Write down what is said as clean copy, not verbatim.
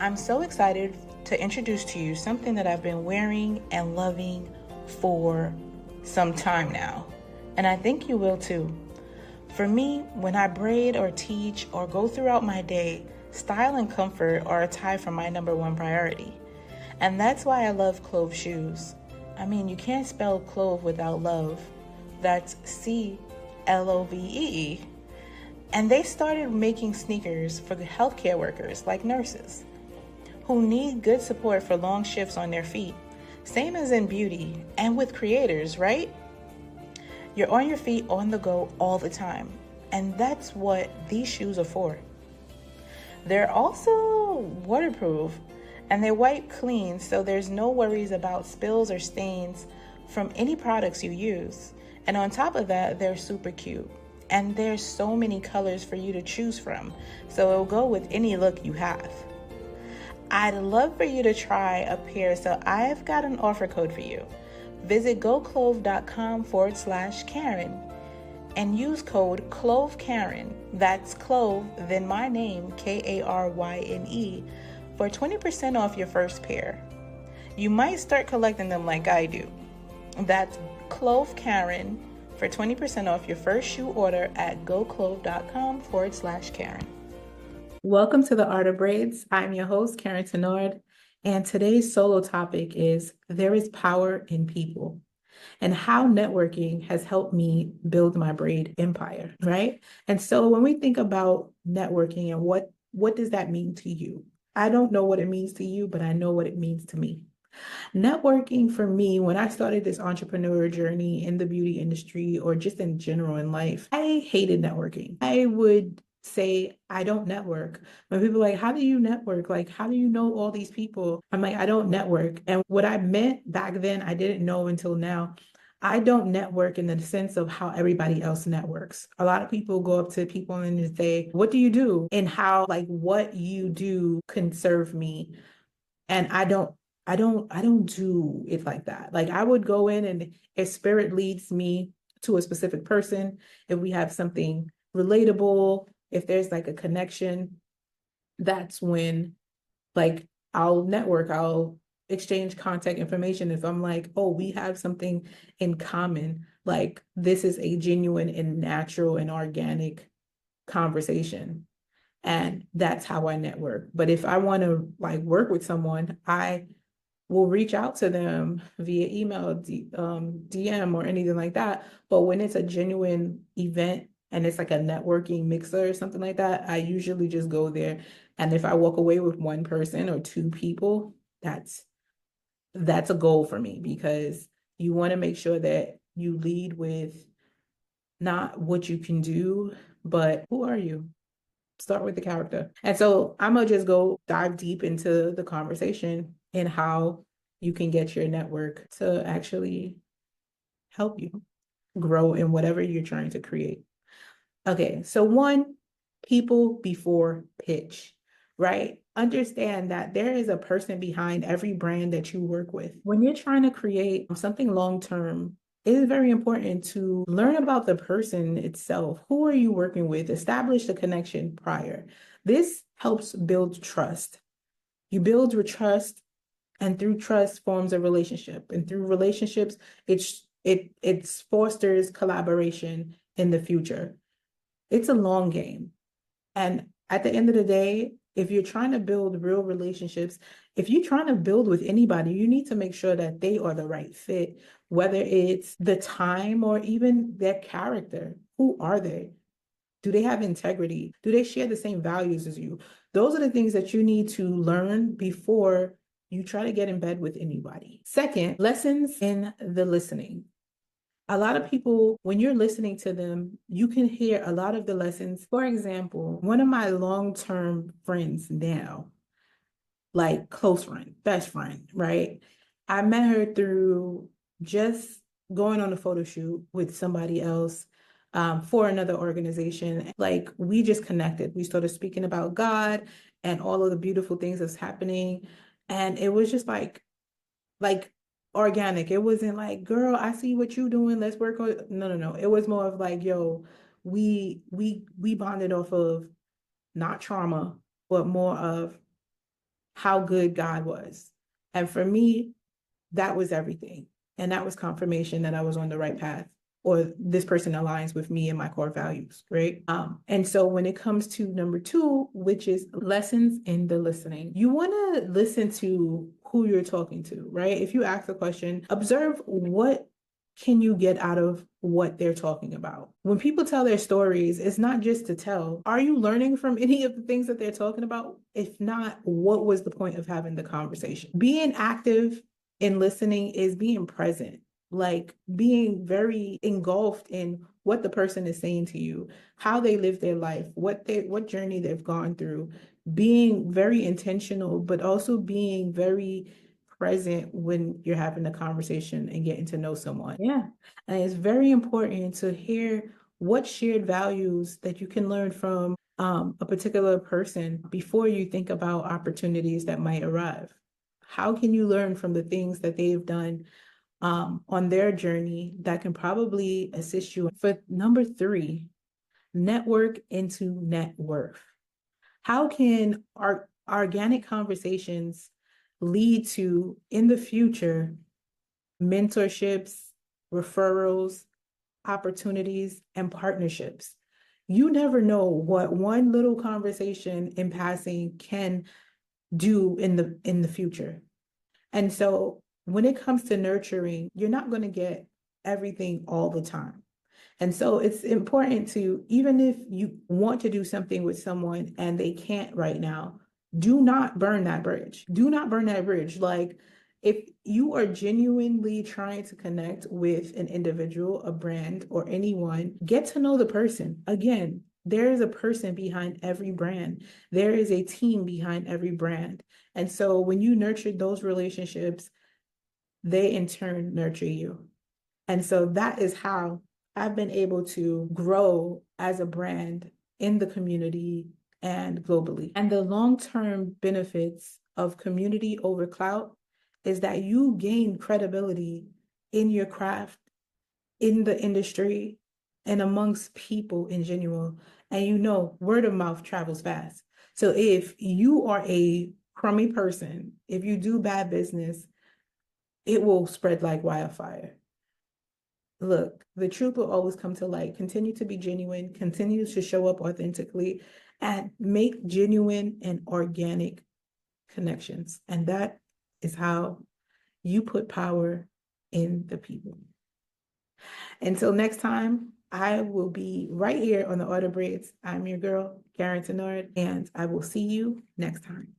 I'm so excited to introduce to you something that I've been wearing and loving for some time now, and I think you will too. For me, when I braid or teach or go throughout my day, style and comfort are a tie for my number one priority. And that's why I love Clove shoes. I mean, you can't spell clove without love. That's CLOVE. And they started making sneakers for the healthcare workers like nurses who need good support for long shifts on their feet. Same as in beauty and with creators, right? You're on your feet on the go all the time. And that's what these shoes are for. They're also waterproof and they wipe clean, so there's no worries about spills or stains from any products you use. And on top of that, they're super cute. And there's so many colors for you to choose from, so it'll go with any look you have. I'd love for you to try a pair, so I've got an offer code for you. Visit goclove.com/Karyne and use code CLOVEKARYNE, that's Clove, then my name, KARYNE, for 20% off your first pair. You might start collecting them like I do. That's Clove Karyne for 20% off your first shoe order at goclove.com/Karyne. Welcome to the Art of Braids. I'm your host, Karyne Tenard, and today's solo topic is There is Power in People and how networking has helped me build my braid empire, right? And so when we think about networking and what does that mean to you? I don't know what it means to you, but I know what it means to me. Networking for me, when I started this entrepreneur journey in the beauty industry or just in general in life, I hated networking. I would say I don't network. When people are like, how do you network? Like, how do you know all these people? I'm like, I don't network. And what I meant back then, I didn't know until now. I don't network in the sense of how everybody else networks. A lot of people go up to people and say, what do you do? And how, like, what you do can serve me. And I don't do it like that. Like, I would go in, and if spirit leads me to a specific person, if we have something relatable, if there's like a connection, that's when, like, I'll network, I'll exchange contact information. If I'm like, oh, we have something in common, like this is a genuine and natural and organic conversation. And that's how I network. But if I want to like work with someone, I will reach out to them via email, DM, or anything like that. But when it's a genuine event and it's like a networking mixer or something like that, I usually just go there. And if I walk away with one person or two people, that's a goal for me, because you want to make sure that you lead with not what you can do, but who are you? Start with the character. And so I'm gonna just go dive deep into the conversation and how you can get your network to actually help you grow in whatever you're trying to create. Okay, so one, people before pitch, right? Understand that there is a person behind every brand that you work with. When you're trying to create something long-term, it is very important to learn about the person itself. Who are you working with? Establish the connection prior. This helps build trust. You build your trust, and through trust forms a relationship. And through relationships, it fosters collaboration in the future. It's a long game. And at the end of the day, if you're trying to build real relationships, if you're trying to build with anybody, you need to make sure that they are the right fit, whether it's the time or even their character. Who are they? Do they have integrity? Do they share the same values as you? Those are the things that you need to learn before you try to get in bed with anybody. Second, lessons in the listening. A lot of people, when you're listening to them, you can hear a lot of the lessons. For example, one of my long-term friends now, like close friend, best friend, right? I met her through just going on a photo shoot with somebody else for another organization. Like, we just connected. We started speaking about God and all of the beautiful things that's happening. And it was just like organic. It wasn't like, girl, I see what you doing, let's work on. No. It was more of like, yo, we bonded off of not trauma, but more of how good God was. And for me, that was everything. And that was confirmation that I was on the right path, or this person aligns with me and my core values, right? And so when it comes to number two, which is lessons in the listening, you want to listen to who you're talking to, right? If you ask a question, observe what can you get out of what they're talking about. When people tell their stories, it's not just to tell. Are you learning from any of the things that they're talking about? If not, what was the point of having the conversation? Being active in listening is being present, like being very engulfed in what the person is saying to you, how they live their life, what journey they've gone through, being very intentional, but also being very present when you're having a conversation and getting to know someone. Yeah. And it's very important to hear what shared values that you can learn from a particular person before you think about opportunities that might arrive. How can you learn from the things that they've done on their journey that can probably assist you? For number three, network into net worth. How can our organic conversations lead to, in the future, mentorships, referrals, opportunities, and partnerships? You never know what one little conversation in passing can do in the future. And so when it comes to nurturing, you're not going to get everything all the time. And so it's important to, even if you want to do something with someone and they can't right now, do not burn that bridge. Do not burn that bridge. Like, if you are genuinely trying to connect with an individual, a brand, or anyone, get to know the person. Again, there is a person behind every brand. There is a team behind every brand. And so when you nurture those relationships, they in turn nurture you. And so that is how I've been able to grow as a brand in the community and globally. And the long-term benefits of community over clout is that you gain credibility in your craft, in the industry, and amongst people in general. And word of mouth travels fast. So if you are a crummy person, if you do bad business, it will spread like wildfire. Look, the truth will always come to light. Continue to be genuine, continue to show up authentically, and make genuine and organic connections. And that is how you put power in the people. Until next time, I will be right here on the Art of Braids. I'm your girl, Karyne, and I will see you next time.